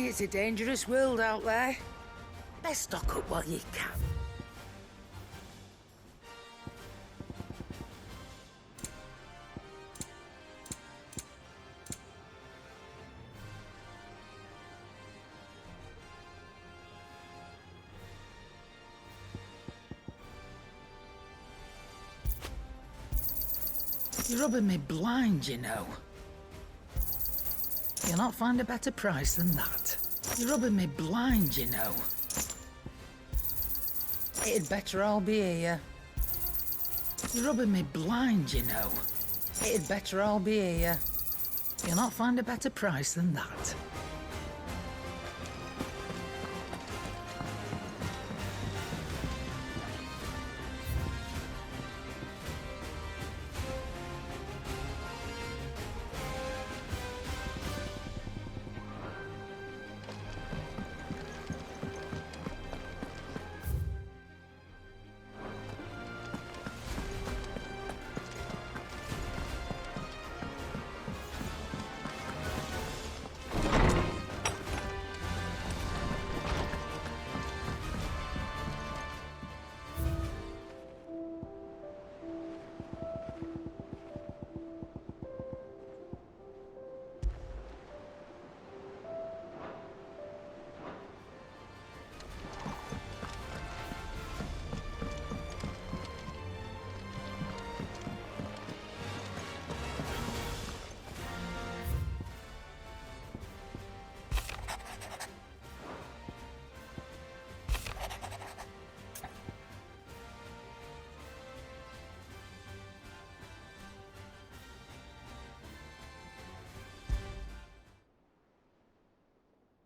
It's a dangerous world out there. Best stock up while you can. You're rubbing me blind, you know. You'll not find a better price than that. You're rubbing me blind, you know. It'd better all be here. You're rubbing me blind, you know. It'd better all be here. You'll not find a better price than that.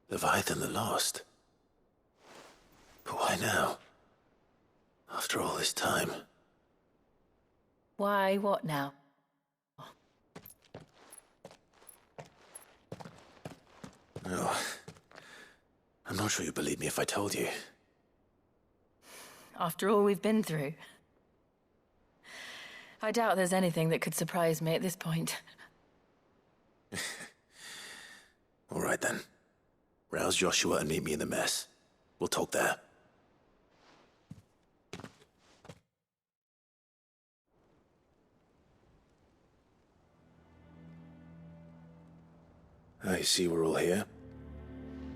Leviathan the Lost? But why now? After all this time. Why, what now? Oh, I'm not sure you'd believe me if I told you. After all we've been through. I doubt there's anything that could surprise me at this point. All right then. Rouse Joshua and meet me in the mess. We'll talk there. I see we're all here.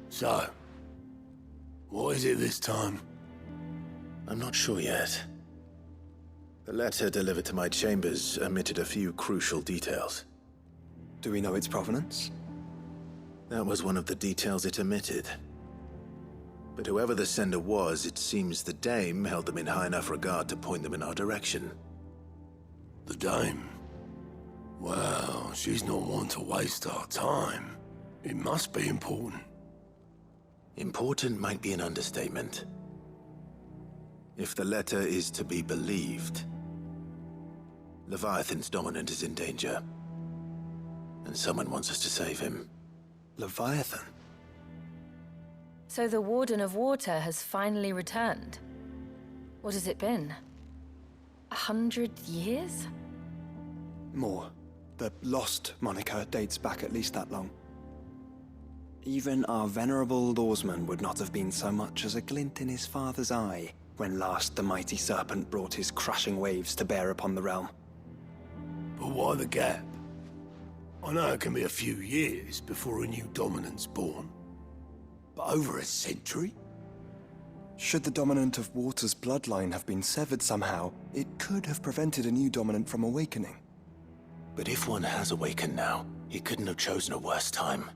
So, what is it this time? I'm not sure yet. The letter delivered to my chambers omitted a few crucial details. Do we know its provenance? That was one of the details it omitted. But whoever the sender was, it seems the dame held them in high enough regard to point them in our direction. The dame? Well, she's not one to waste our time. It must be important. Important might be an understatement. If the letter is to be believed, Leviathan's dominant is in danger. And someone wants us to save him. Leviathan? So the Warden of Water has finally returned. What has it been? 100 years? More. The Lost moniker dates back at least that long. Even our venerable lawsman would not have been so much as a glint in his father's eye when last the mighty serpent brought his crushing waves to bear upon the realm. But why the gap? I know it can be a few years before a new dominant's born. But over a century? Should the Dominant of Water's bloodline have been severed somehow, it could have prevented a new dominant from awakening. But if one has awakened now, he couldn't have chosen a worse time.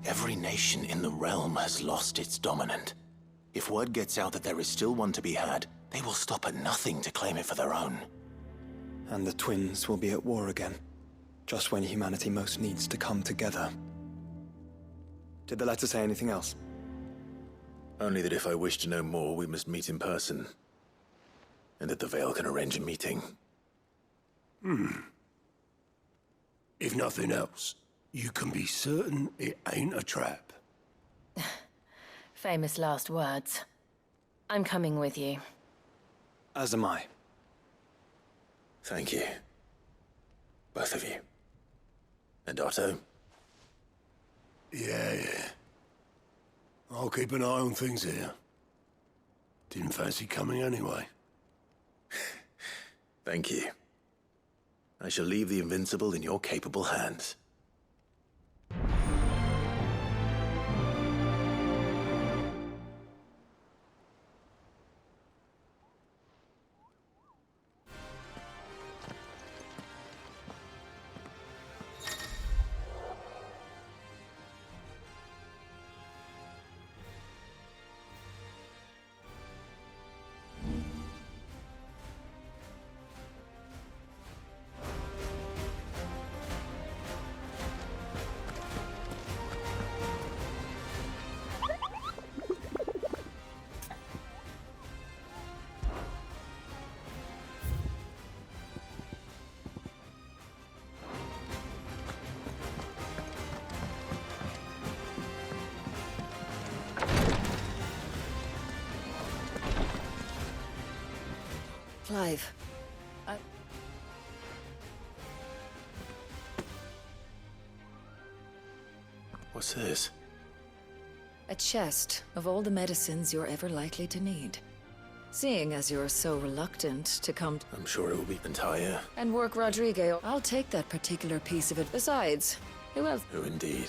Every nation in the realm has lost its dominant. If word gets out that there is still one to be had, they will stop at nothing to claim it for their own. And the twins will be at war again, just when humanity most needs to come together. Did the letter say anything else? Only that if I wish to know more, we must meet in person. And that the Veil can arrange a meeting. If nothing else, you can be certain it ain't a trap. Famous last words. I'm coming with you. As am I. Thank you. Both of you. And Otto? Yeah. I'll keep an eye on things here. Didn't fancy coming anyway. Thank you. I shall leave the Invincible in your capable hands. Clive, What's this? a chest of all the medicines you're ever likely to need. Seeing as you're so reluctant to come I'm sure it will be entire. and work Rodrigo, I'll take that particular piece of it. Besides, who else? Oh, indeed.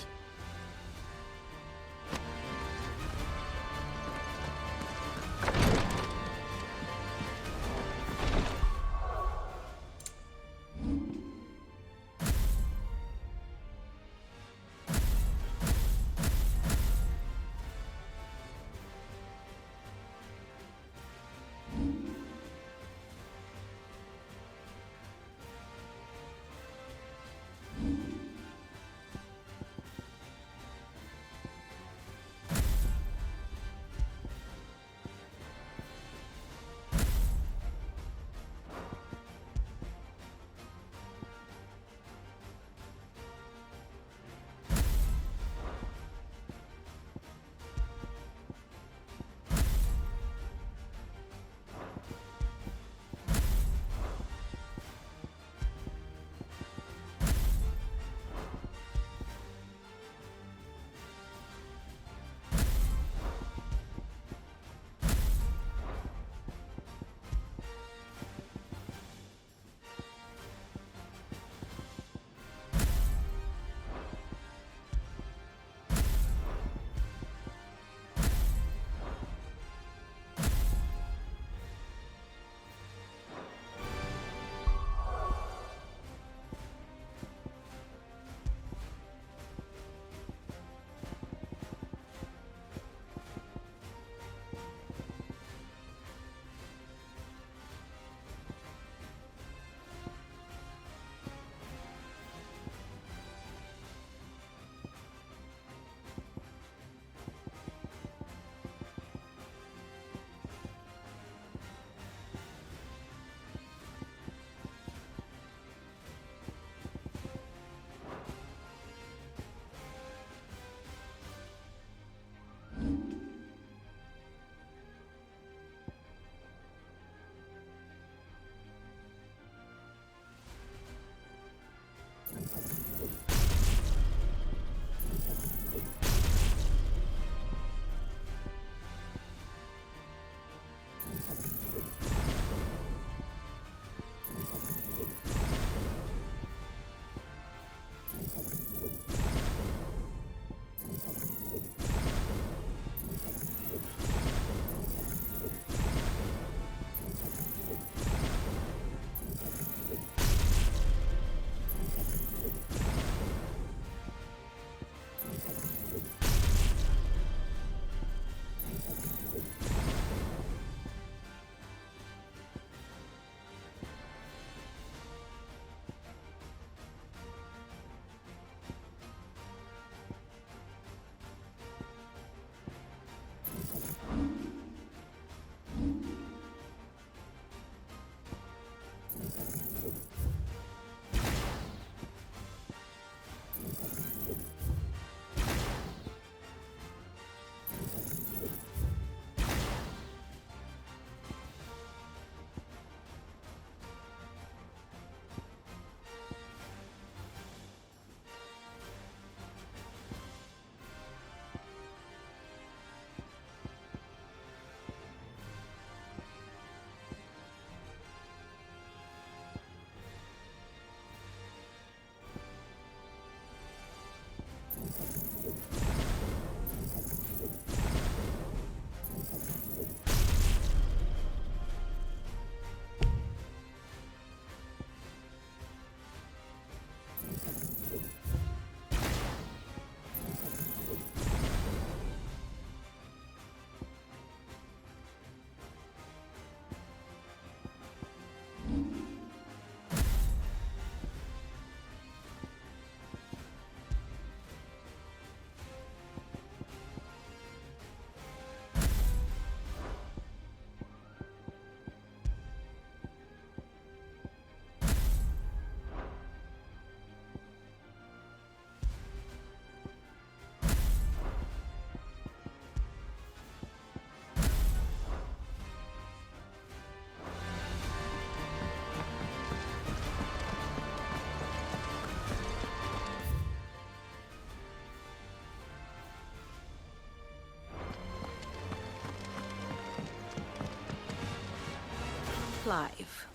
Clive.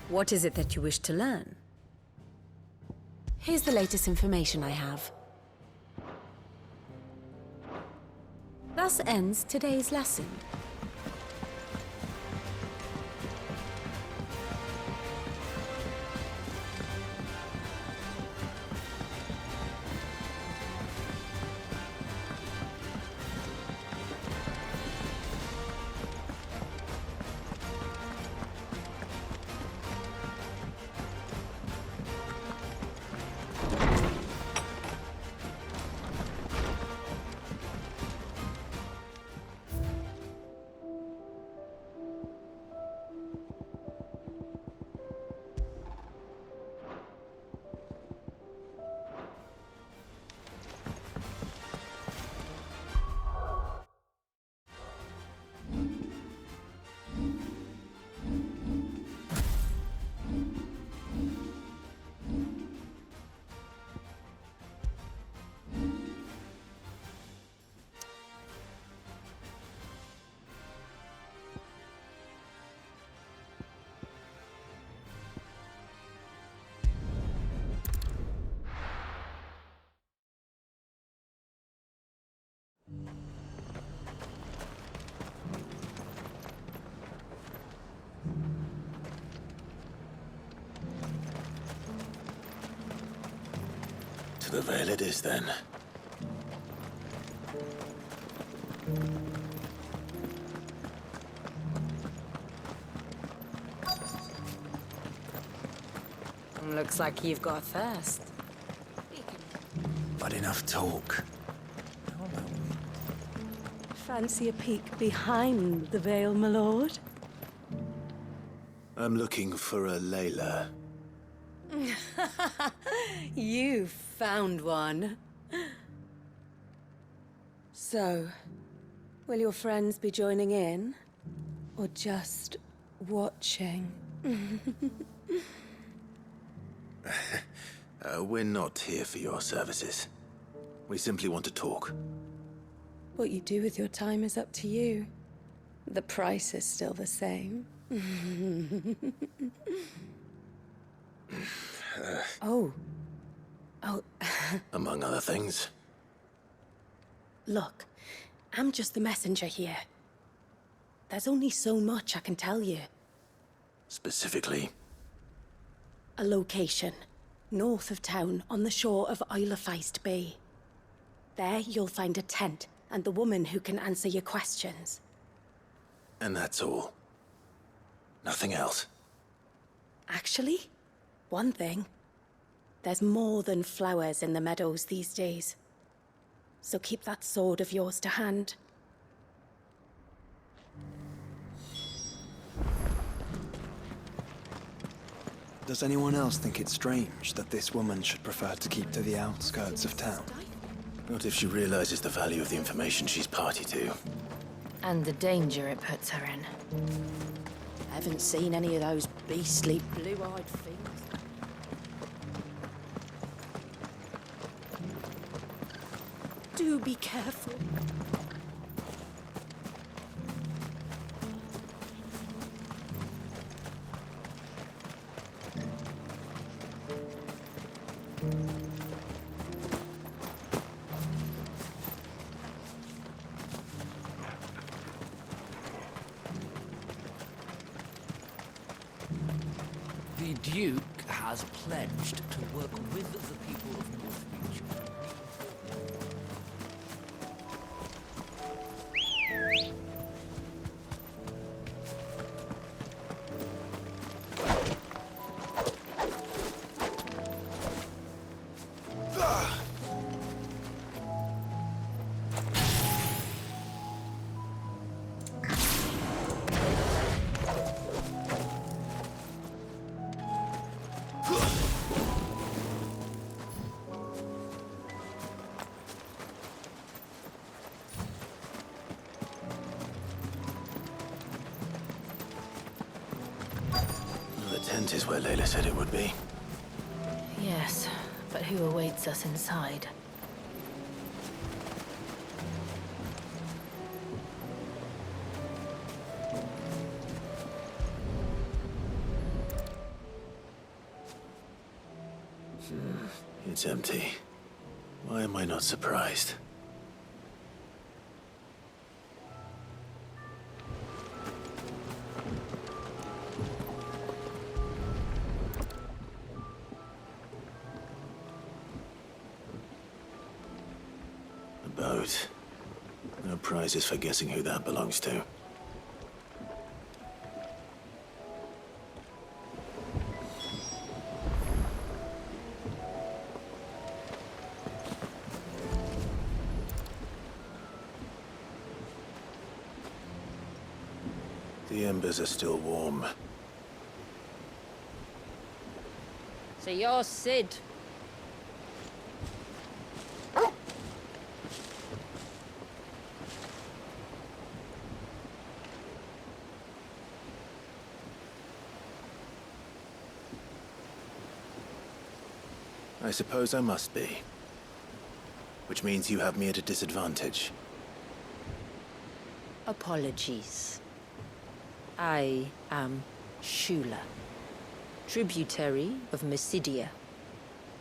What is it that you wish to learn? Here's the latest information I have. Thus ends today's lesson. To the Vale it is, then. Looks like you've got a thirst. But enough talk. Fancy a peek behind the veil, my lord? I'm looking for a Layla. You found one. So, will your friends be joining in? Or just watching? We're not here for your services. We simply want to talk. What you do with your time is up to you. The price is still the same. Oh. Among other things. Look, I'm just the messenger here. There's only so much I can tell you. Specifically? A location, north of town, on the shore of Isle of Feist Bay. There you'll find a tent and the woman who can answer your questions. And that's all? Nothing else? Actually, one thing. There's more than flowers in the meadows these days. So keep that sword of yours to hand. Does anyone else think it strange that this woman should prefer to keep to the outskirts of town? What if she realizes the value of the information she's party to? And the danger it puts her in. Haven't seen any of those beastly blue-eyed things. Do be careful. The Duke has pledged to work with the people of Northreach. The tent is where Layla said it would be. Yes, but who awaits us inside? It's empty. Why am I not surprised? A boat. No prizes for guessing who that belongs to. The embers are still warm. So you're Sid. I suppose I must be. Which means you have me at a disadvantage. Apologies. I am Shula, tributary of Mysidia,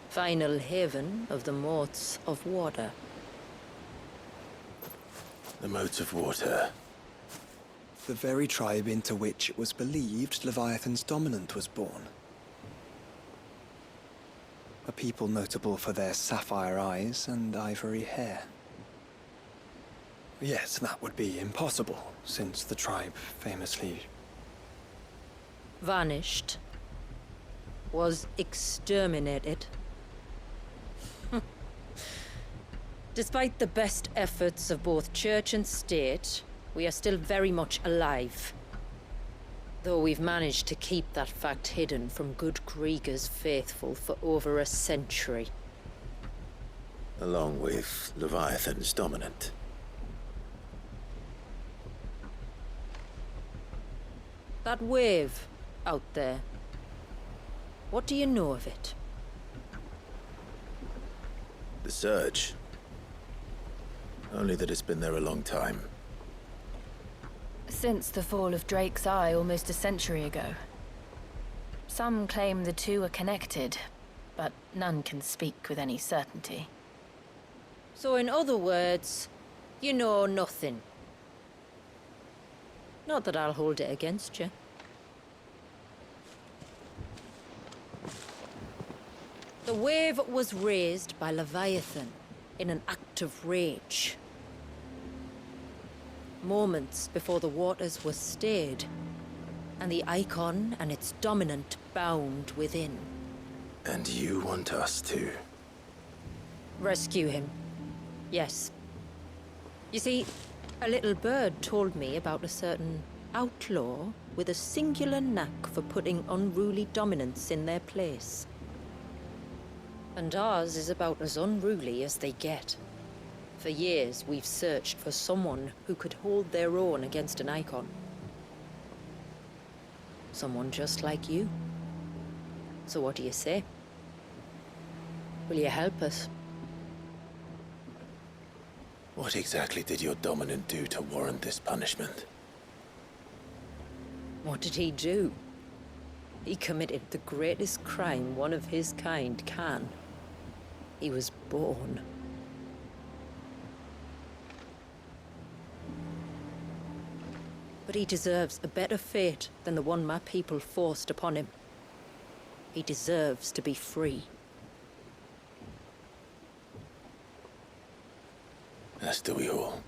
final haven of the Motes of Water. The Motes of Water. The very tribe into which it was believed Leviathan's Dominant was born. A people notable for their sapphire eyes and ivory hair. Yes, that would be impossible, since the tribe famously... Vanished. Was exterminated. Despite the best efforts of both church and state, we are still very much alive. Though we've managed to keep that fact hidden from good Kriegers faithful for over a century. Along with Leviathan's Dominant. That wave out there. What do you know of it? The Surge. Only that it's been there a long time. Since the fall of Drake's Eye almost a century ago. Some claim the two are connected, but none can speak with any certainty. So in other words, you know nothing. Not that I'll hold it against you. The wave was raised by Leviathan in an act of rage. Moments before the waters were stayed, and the Eikon and its Dominant bound within. And you want us to? Rescue him. Yes. You see, a little bird told me about a certain outlaw with a singular knack for putting unruly dominants in their place. And ours is about as unruly as they get. For years, we've searched for someone who could hold their own against an Eikon. Someone just like you. So what do you say? Will you help us? What exactly did your Dominant do to warrant this punishment? What did he do? He committed the greatest crime one of his kind can. He was born. But he deserves a better fate than the one my people forced upon him. He deserves to be free. As do we all.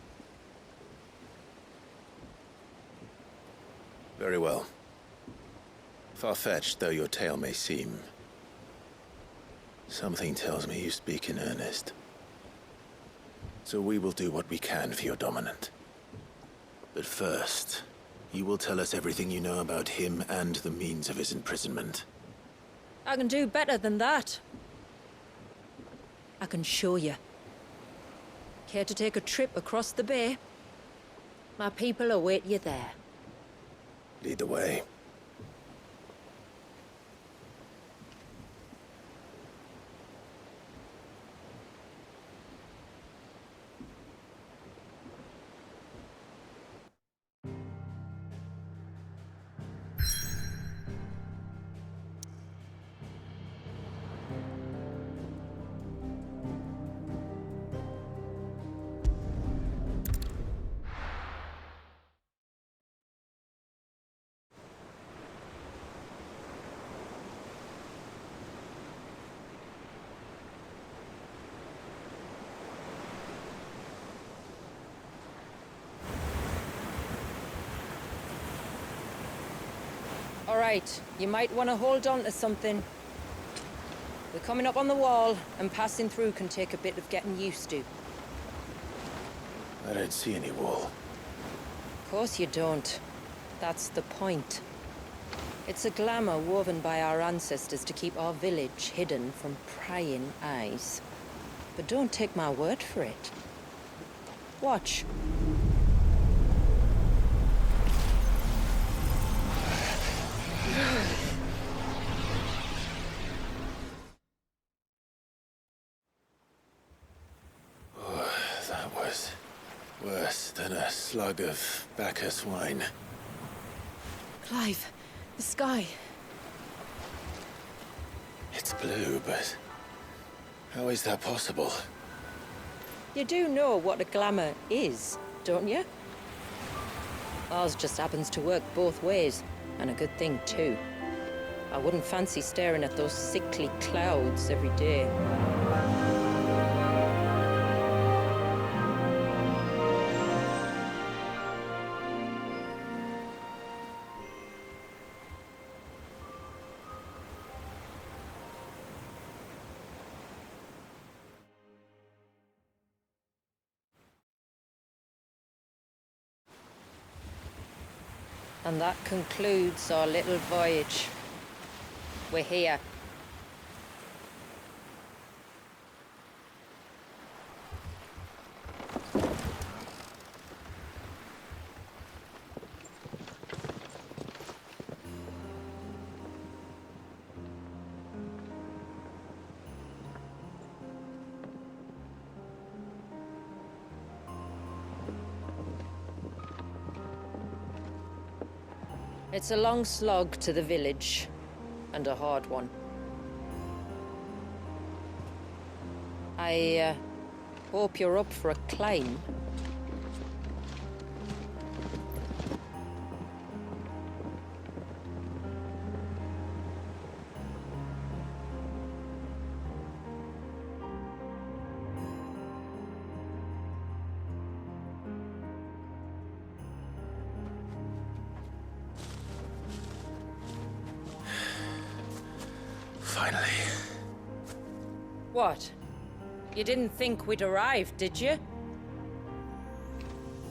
Very well. Far-fetched though your tale may seem, something tells me you speak in earnest. So we will do what we can for your Dominant. But first, you will tell us everything you know about him and the means of his imprisonment. I can do better than that. I can show you. Care to take a trip across the bay? My people await you there. Lead the way. right. You might want to hold on to something. We're coming up on the wall, and passing through can take a bit of getting used to. I don't see any wall. Of course you don't. That's the point. It's a glamour woven by our ancestors to keep our village hidden from prying eyes. But don't take my word for it. Watch. Oh, that was worse than a slug of Bacchus wine. Clive, the sky. It's blue, but how is that possible? You do know what a glamour is, don't you? Ours just happens to work both ways, and a good thing too. I wouldn't fancy staring at those sickly clouds every day. And that concludes our little voyage. We're here. It's a long slog to the village, and a hard one. I hope you're up for a climb. Finally. What? You didn't think we'd arrived, did you?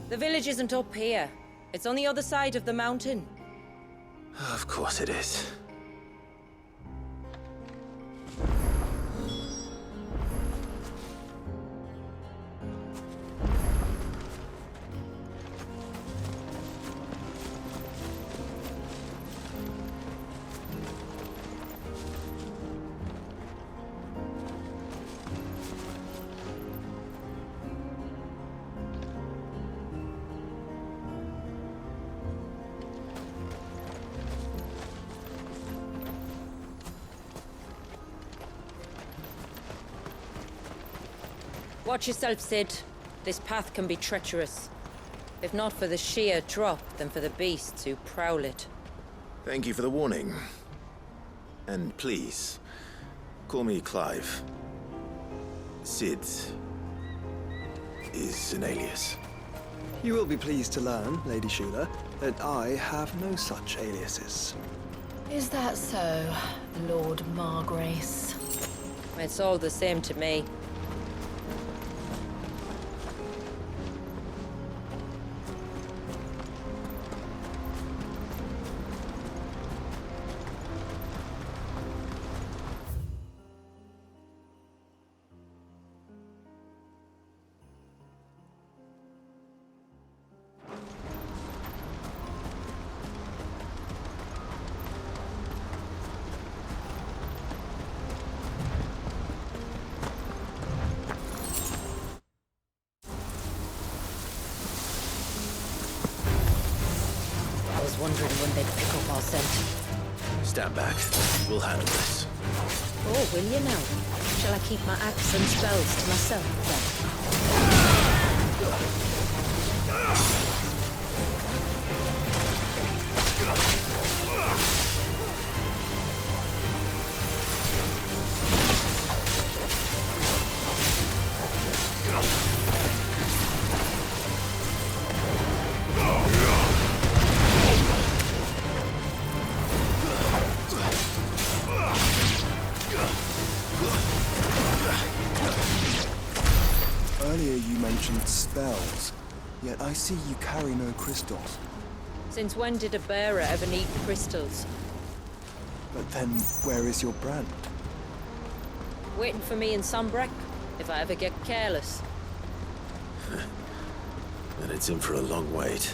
The village isn't up here. It's on the other side of the mountain. Of course it is. Watch yourself, Sid. This path can be treacherous. If not for the sheer drop, then for the beasts who prowl it. Thank you for the warning. And please, call me Clive. Sid is an alias. You will be pleased to learn, Lady Shula, that I have no such aliases. Is that so, Lord Margrace? It's all the same to me. Wondering when they'd pick up our scent. Stand back. We'll handle this. Oh, will you now? Shall I keep my axe and spells to myself then? cast spells, yet I see you carry no crystals. Since when did a bearer ever need crystals? But then, where is your brand? Waiting for me in Sombrek, if I ever get careless. Then it's in for a long wait.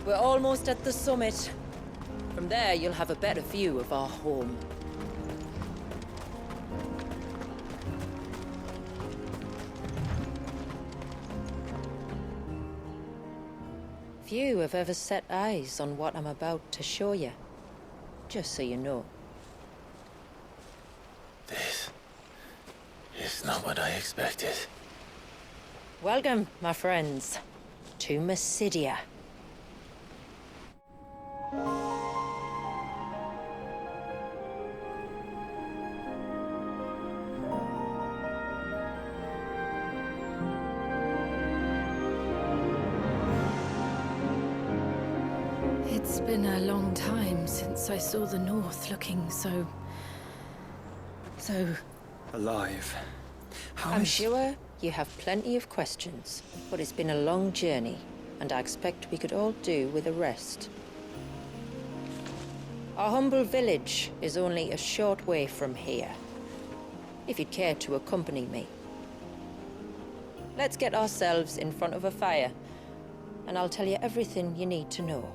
We're almost at the summit. From there, you'll have a better view of our home. Few have ever set eyes on what I'm about to show you. Just so you know. This is not what I expected. Welcome, my friends, to Mysidia. It's been a long time since I saw the North looking so... Alive. I'm sure you have plenty of questions, but it's been a long journey, and I expect we could all do with a rest. Our humble village is only a short way from here, if you'd care to accompany me. Let's get ourselves in front of a fire, and I'll tell you everything you need to know.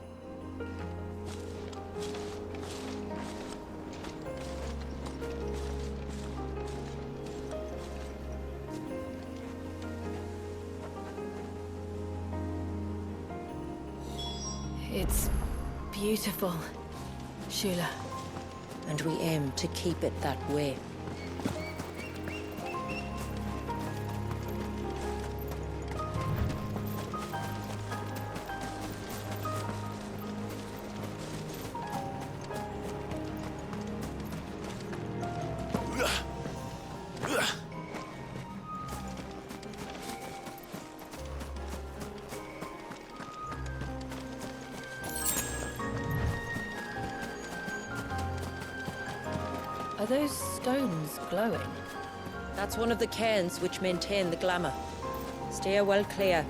It's beautiful, Shula. And we aim to keep it that way. Are those stones glowing? That's one of the cairns which maintain the glamour. Steer well clear.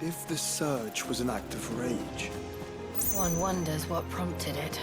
If the surge was an act of rage... One wonders what prompted it.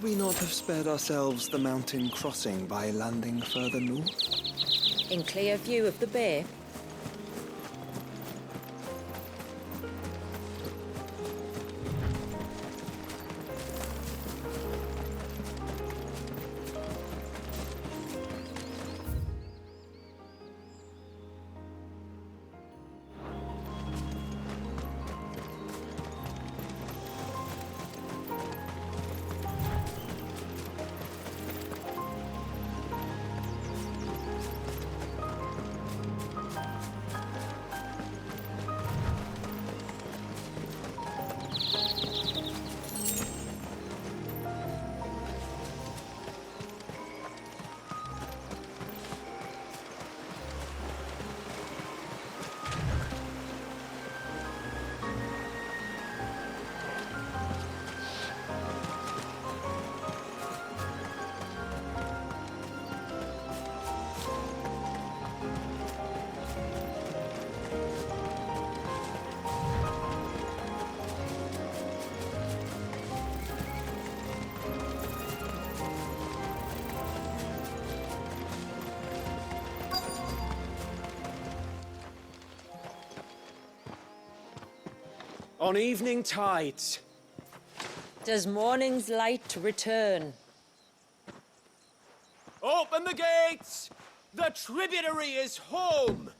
we not have spared ourselves the mountain crossing by landing further north? In clear view of the bay? On evening tides. Does morning's light return? Open the gates! The tributary is home!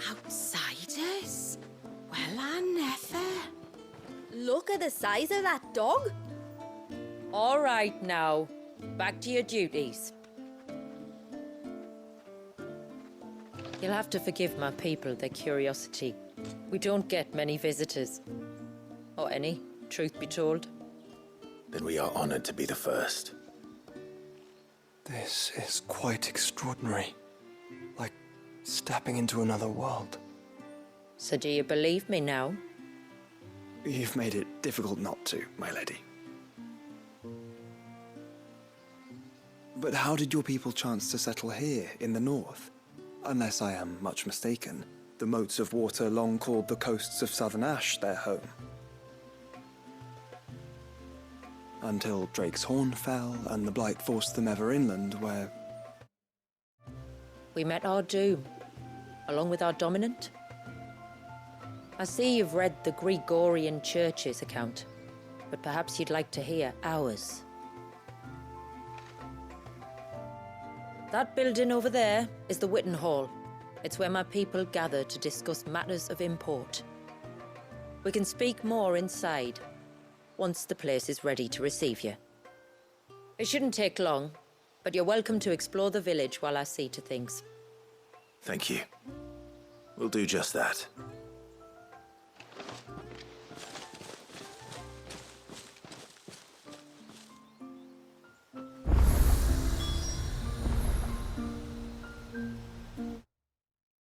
Outsiders? Well, I never. Look at the size of that dog. All right now, back to your duties. You'll have to forgive my people their curiosity. We don't get many visitors. Or any, truth be told. Then we are honored to be the first. This is quite extraordinary. Like stepping into another world. So do you believe me now? You've made it difficult not to, my lady. But how did your people chance to settle here in the north? Unless I am much mistaken, the moats of water long called the coasts of southern Ash their home. Until Drake's Horn fell and the Blight forced them ever inland, where... We met our doom, along with our Dominant. I see you've read the Gregorian Church's account, but perhaps you'd like to hear ours. That building over there is the Witten Hall. It's where my people gather to discuss matters of import. We can speak more inside, once the place is ready to receive you. It shouldn't take long, but you're welcome to explore the village while I see to things. Thank you. We'll do just that.